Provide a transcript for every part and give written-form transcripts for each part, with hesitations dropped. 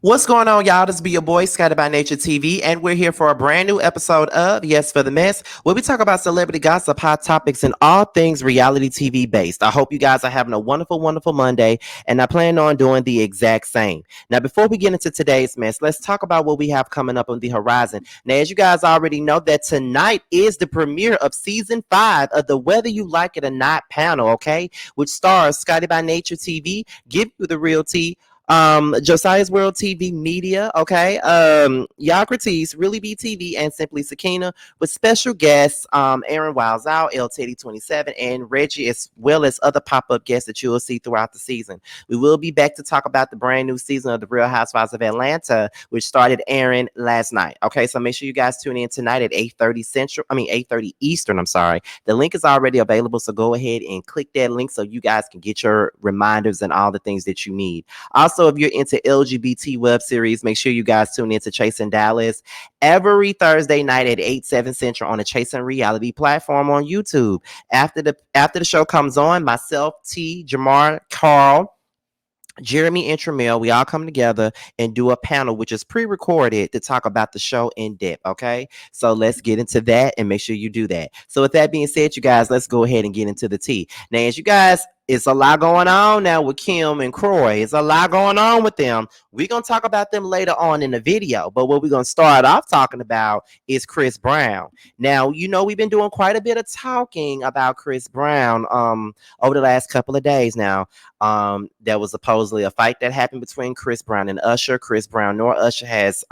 What's going on, y'all? This be your boy, Scotty by Nature TV, and we're here for a brand new episode of Yes for the Mess, where we talk about celebrity gossip, hot topics, and all things reality TV based. I hope you guys are having a wonderful, wonderful Monday, and I plan on doing the exact same. Now, before we get into today's mess, let's talk about what we have coming up on the horizon. Now, as you guys already know, that tonight is the premiere of season 5 of the Whether You Like It or Not panel, okay? Which stars Scotty by Nature TV, Give You the Real Tea, Josiah's World TV Media, okay, Yocrates, Really Be TV, and Simply Sakina, with special guests Aaron Wiles Out, L Teddy 27, and Reggie, as well as other pop-up guests that you will see throughout the season. We will be back to talk about the brand new season of The Real Housewives of Atlanta, which started airing last night. Okay, so make sure you guys tune in tonight at 8:30 Central, 8:30 Eastern, I'm sorry. The link is already available, so go ahead and click that link so you guys can get your reminders and all the things that you need. Also, if you're into LGBT web series, make sure you guys tune in to Chasing Dallas every Thursday night at 8/7 Central on the Chasing Reality platform on YouTube. After the show comes on, myself, T, Jamar, Carl, Jeremy and Tramel, we all come together and do a panel which is pre-recorded to talk about the show in depth. Okay, so let's get into that and make sure you do that. So with that being said, you guys, let's go ahead and get into the tea. Now, as you guys, it's a lot going on now with Kim and Kroy. It's a lot going on with them. We're going to talk about them later on in the video. But what we're going to start off talking about is Chris Brown. Now, you know, we've been doing quite a bit of talking about Chris Brown over the last couple of days now. There was supposedly a fight that happened between Chris Brown and Usher. Chris Brown nor Usher has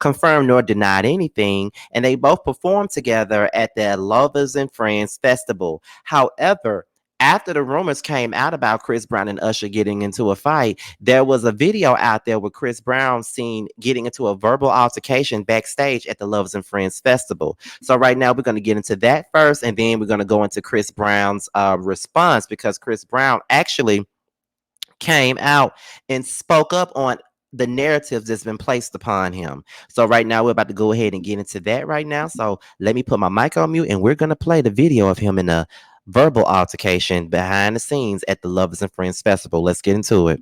confirmed nor denied anything. And they both performed together at the Lovers and Friends Festival. However, after the rumors came out about Chris Brown and Usher getting into a fight, there was a video out there with Chris Brown seen getting into a verbal altercation backstage at the Lovers and Friends Festival. So right now we're going to get into that first, and then we're going to go into Chris Brown's response, because Chris Brown actually came out and spoke up on the narratives that's been placed upon him. So right now we're about to go ahead and get into that right now. So let me put my mic on mute, and we're going to play the video of him in a verbal altercation behind the scenes at the Lovers and Friends Festival. Let's get into it.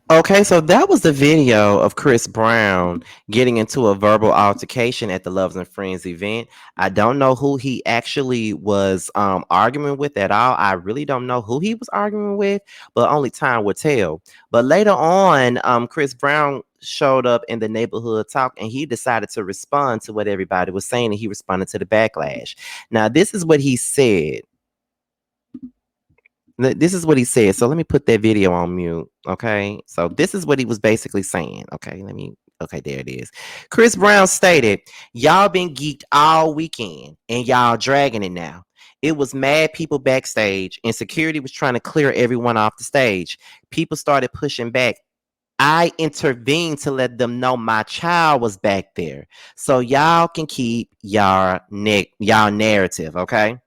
Okay, so that was the video of Chris Brown getting into a verbal altercation at the Loves and Friends event. I don't know who he actually was arguing with at all. I really don't know who he was arguing with, but only time will tell. But later on, Chris Brown showed up in the neighborhood talk, and he decided to respond to what everybody was saying, and he responded to the backlash. Now, this is what he said. This is what he said. So let me put that video on mute. Okay. So this is what he was basically saying. Okay. Okay, there it is. Chris Brown stated, "Y'all been geeked all weekend and y'all dragging it now. It was mad people backstage and security was trying to clear everyone off the stage. People started pushing back. I intervened to let them know my child was back there. So y'all can keep y'all narrative. Okay."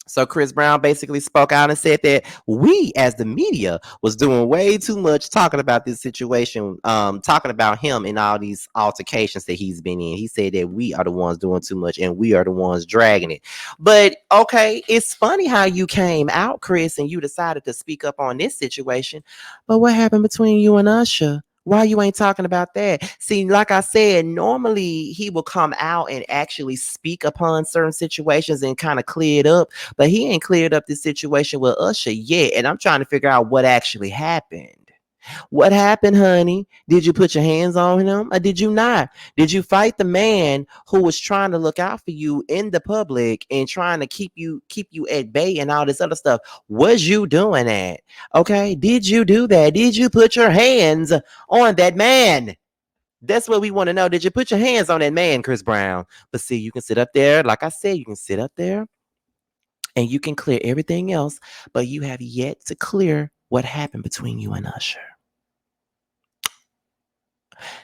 So Chris Brown basically spoke out and said that we, as the media, was doing way too much talking about this situation, talking about him and all these altercations that he's been in. He said that we are the ones doing too much and we are the ones dragging it. But okay, it's funny how you came out, Chris, and you decided to speak up on this situation. But what happened between you and Usher? Why you ain't talking about that? See, like I said, normally he will come out and actually speak upon certain situations and kind of clear it up, but he ain't cleared up this situation with Usher yet, and I'm trying to figure out what actually happened. What happened, honey? Did you put your hands on him or did you not? Did you fight the man who was trying to look out for you in the public and trying to keep you at bay and all this other stuff? Was you doing that? Okay? Did you do that? Did you put your hands on that man? That's what we want to know. Did you put your hands on that man, Chris Brown? But see, you can sit up there, like I said, you can sit up there and you can clear everything else, but you have yet to clear what happened between you and Usher.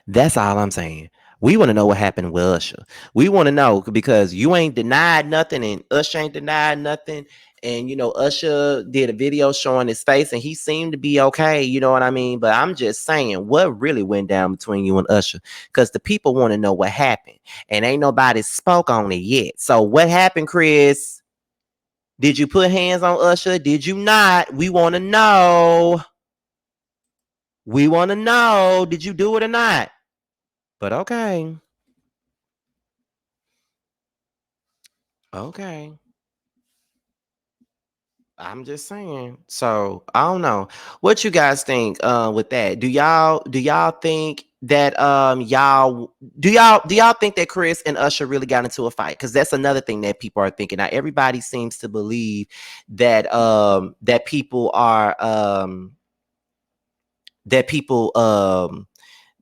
That's all I'm saying. We want to know what happened with Usher. We want to know because you ain't denied nothing and Usher ain't denied nothing. And Usher did a video showing his face and he seemed to be okay. You know what I mean? But I'm just saying, what really went down between you and Usher? Because the people want to know what happened. And ain't nobody spoke on it yet. So what happened, Chris? Did you put hands on Usher? Did you not? We want to know. We want to know. Did you do it or not? But okay. Okay. I'm just saying. So I don't know. What you guys think with that? Do y'all think that y'all think that Chris and Usher really got into a fight? Because that's another thing that people are thinking. Now everybody seems to believe that that people are that people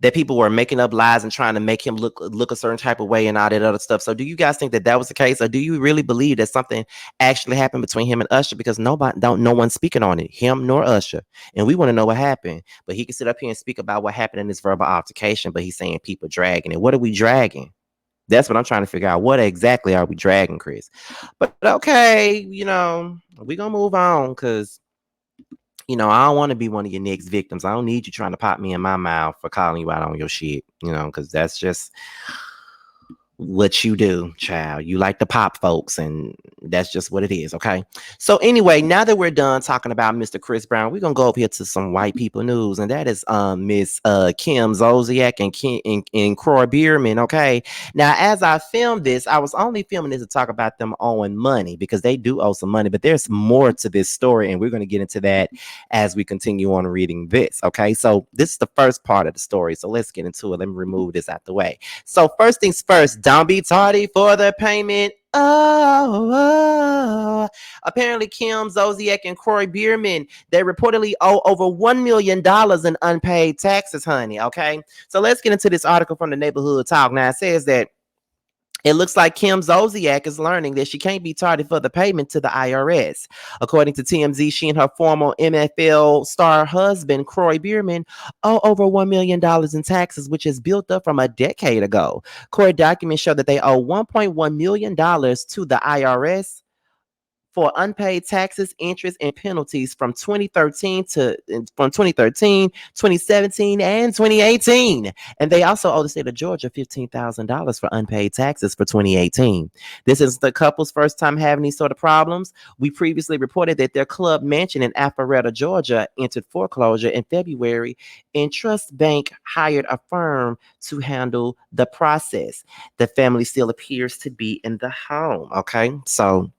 that people were making up lies and trying to make him look a certain type of way and all that other stuff. So do you guys think that that was the case, or do you really believe that something actually happened between him and Usher? Because no one's speaking on it, him nor Usher, and we want to know what happened. But he can sit up here and speak about what happened in this verbal altercation, but he's saying people dragging it. What are we dragging? That's what I'm trying to figure out. What exactly are we dragging, Chris? But okay, we gonna move on because I don't want to be one of your next victims. I don't need you trying to pop me in my mouth for calling you out on your shit, because that's just what you do, child. You like to pop folks, and that's just what it is. Okay. So anyway, now that we're done talking about Mr. Chris Brown, we're gonna go over here to some white people news, and that is Miss Kim Zolciak and Kroy Biermann. Okay. Now, as I filmed this, I was only filming this to talk about them owing money because they do owe some money, but there's more to this story, and we're gonna get into that as we continue on reading this. Okay. So this is the first part of the story. So let's get into it. Let me remove this out the way. So first things first, don't be tardy for the payment. Oh. Apparently, Kim Zolciak and Kroy Biermann, they reportedly owe over $1 million in unpaid taxes, honey. Okay. So let's get into this article from the Neighborhood Talk. Now it says that it looks like Kim Zolciak is learning that she can't be tardy for the payment to the IRS. According to TMZ, she and her former NFL star husband, Kroy Biermann, owe over $1 million in taxes, which is built up from a decade ago. Court documents show that they owe $1.1 million to the IRS for unpaid taxes, interest, and penalties from 2013, 2017, and 2018. And they also owe the state of Georgia $15,000 for unpaid taxes for 2018. This is the couple's first time having these sort of problems. We previously reported that their club mansion in Alpharetta, Georgia, entered foreclosure in February, and Trust Bank hired a firm to handle the process. The family still appears to be in the home. Okay, so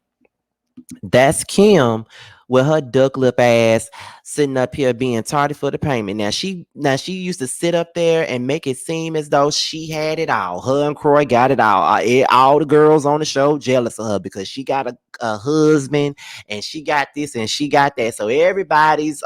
that's Kim with her duck lip ass sitting up here being tardy for the payment. Now she used to sit up there and make it seem as though she had it all. Her and Kroy got it all. All the girls on the show jealous of her because she got a husband and she got this and she got that. So everybody's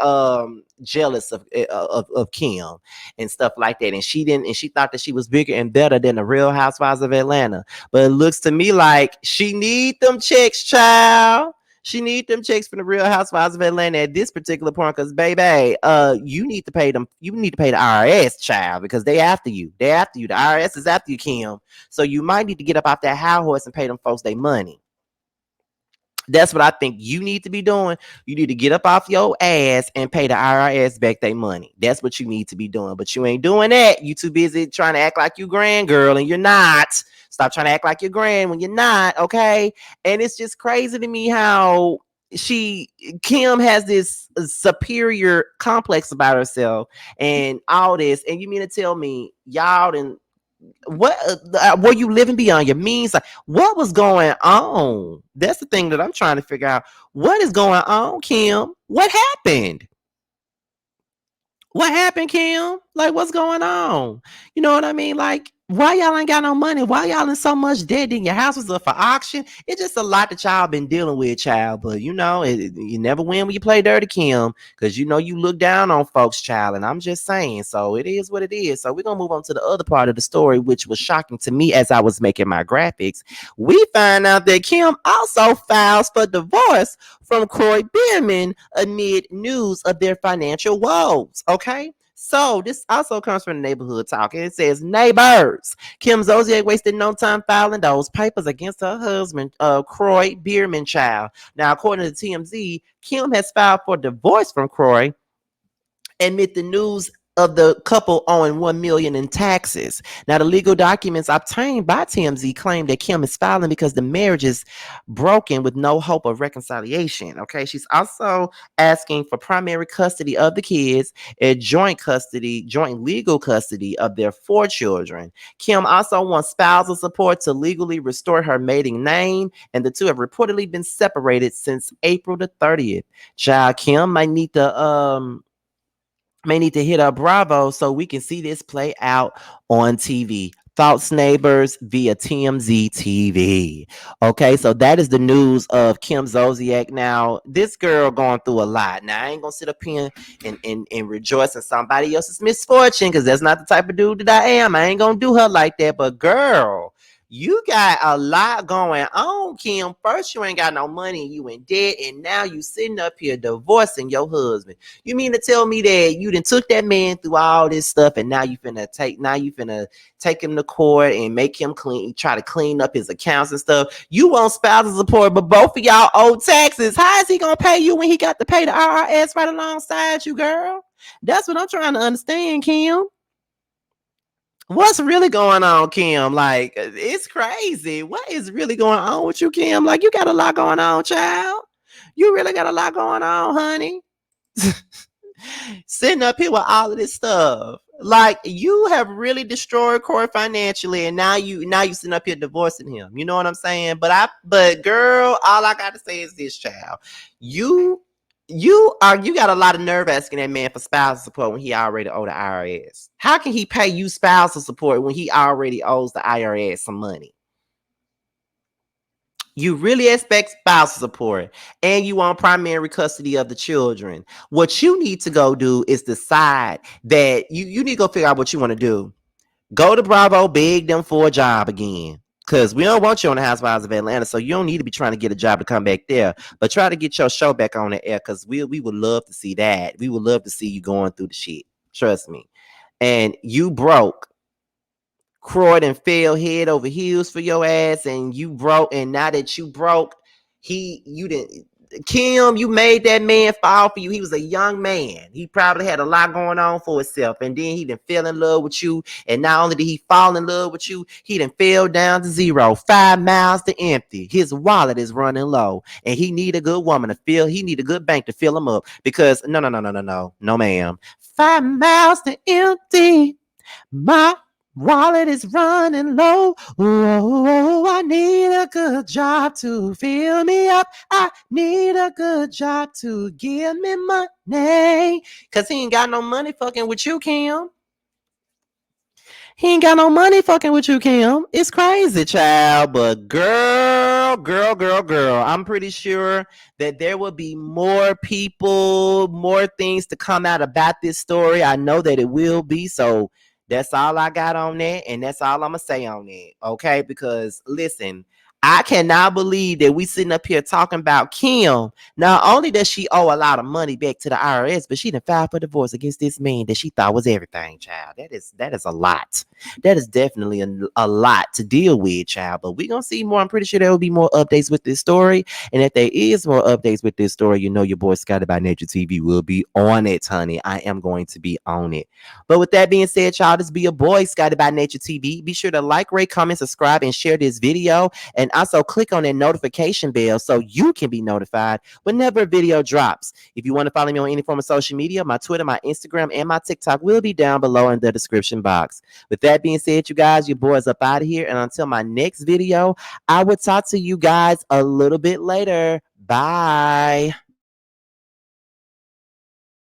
jealous of Kim and stuff like that. And she thought that she was bigger and better than the Real Housewives of Atlanta. But it looks to me like she need them checks, child. She need them checks from the Real Housewives of Atlanta at this particular point, because baby, you need to pay them. You need to pay the IRS, child, because they after you. They after you. The IRS is after you, Kim. So you might need to get up off that high horse and pay them folks their money. That's what I think you need to be doing. You need to get up off your ass and pay the IRS back their money. That's what you need to be doing. But you ain't doing that. You too busy trying to act like you grand, girl, and you're not. Stop trying to act like you're grand when you're not, okay? And it's just crazy to me how Kim has this superior complex about herself and all this. And you mean to tell me y'all didn't what were you living beyond your means? Like, what was going on? That's the thing that I'm trying to figure out. What is going on, Kim? What happened? What happened, Kim? Like, what's going on? You know what I mean? Like, why y'all ain't got no money? Why y'all in so much debt? Then your house was up for auction. It's just a lot that y'all been dealing with, child. But you know, you never win when you play dirty, Kim, because you know you look down on folks, child. And I'm just saying, so it is what it is. So we're gonna move on to the other part of the story, which was shocking to me as I was making my graphics. We find out that Kim also files for divorce from Kroy Biermann amid news of their financial woes. Okay. So this also comes from the neighborhood talk. And it says, neighbors. Kim Zolciak wasted no time filing those papers against her husband, Kroy Biermann child. Now, according to TMZ, Kim has filed for divorce from Kroy amid the news of the couple owing $1 million in taxes. Now, the legal documents obtained by TMZ claim that Kim is filing because the marriage is broken with no hope of reconciliation. Okay, she's also asking for primary custody of the kids and joint legal custody of their 4 children. Kim also wants spousal support to legally restore her maiden name, and the two have reportedly been separated since April the 30th. Child, Kim may need to hit up Bravo so we can see this play out on TV. Thoughts, neighbors, via TMZ TV. Okay, so that is the news of Kim Zolciak. Now, this girl going through a lot. Now, I ain't gonna sit up here and rejoice in somebody else's misfortune, because that's not the type of dude that I am. I ain't gonna do her like that. But girl, you got a lot going on, Kim. First, you ain't got no money, you in debt, and now you sitting up here divorcing your husband. You mean to tell me that you done took that man through all this stuff, and now you finna take him to court and make him try to clean up his accounts and stuff. You want spousal support, but both of y'all owe taxes. How is he gonna pay you when he got to pay the IRS right alongside you, girl? That's what I'm trying to understand, Kim. What's really going on, Kim? Like, it's crazy. What is really going on with you, Kim? Like, you got a lot going on, child. You really got a lot going on, honey. Sitting up here with all of this stuff. Like, you have really destroyed Corey financially, and now you sitting up here divorcing him. You know what I'm saying? But girl, all I gotta say is this, child. You you got a lot of nerve asking that man for spousal support when he already owed the IRS. How can he pay you spousal support when he already owes the IRS some money? You really expect spousal support, and you want primary custody of the children. What you need to go do is decide that you need to go figure out what you want to do. Go to Bravo, beg them for a job again. Because we don't want you on the Housewives of Atlanta, so you don't need to be trying to get a job to come back there. But try to get your show back on the air, because we would love to see that. We would love to see you going through the shit. Trust me. And you broke. Croyd and fell head over heels for your ass, and you broke. And now that you broke, you didn't. Kim, you made that man fall for you. He was a young man. He probably had a lot going on for himself, and then he done fell in love with you. And not only did he fall in love with you, he done fell down to zero, 5 miles to empty. His wallet is running low, and he need a good woman to fill. He need a good bank to fill him up, because no, ma'am. 5 miles to empty. My wallet is running low. Oh, I need a good job to fill me up. I need a good job to give me money. Because he ain't got no money fucking with you, Kim. He ain't got no money fucking with you, Kim. It's crazy, child. But girl, I'm pretty sure that there will be more people, more things to come out about this story. I know that it will be. So that's all I got on that. And that's all I'm going to say on it. Okay? Because listen, I cannot believe that we sitting up here talking about Kim. Not only does she owe a lot of money back to the IRS, but she done filed for divorce against this man that she thought was everything, child. That is a lot. That is definitely a lot to deal with, child. But we're gonna see more. I'm pretty sure there will be more updates with this story. And if there is more updates with this story, you know your boy Scotty by Nature TV will be on it, honey. I am going to be on it. But with that being said, child, this be your boy Scotty by Nature TV. Be sure to like, rate, comment, subscribe, and share this video. And also click on that notification bell so you can be notified whenever a video drops. If you want to follow me on any form of social media, my Twitter, my Instagram, and my TikTok will be down below in the description box. With that being said, you guys, your boy is up out of here. And until my next video, I will talk to you guys a little bit later. Bye.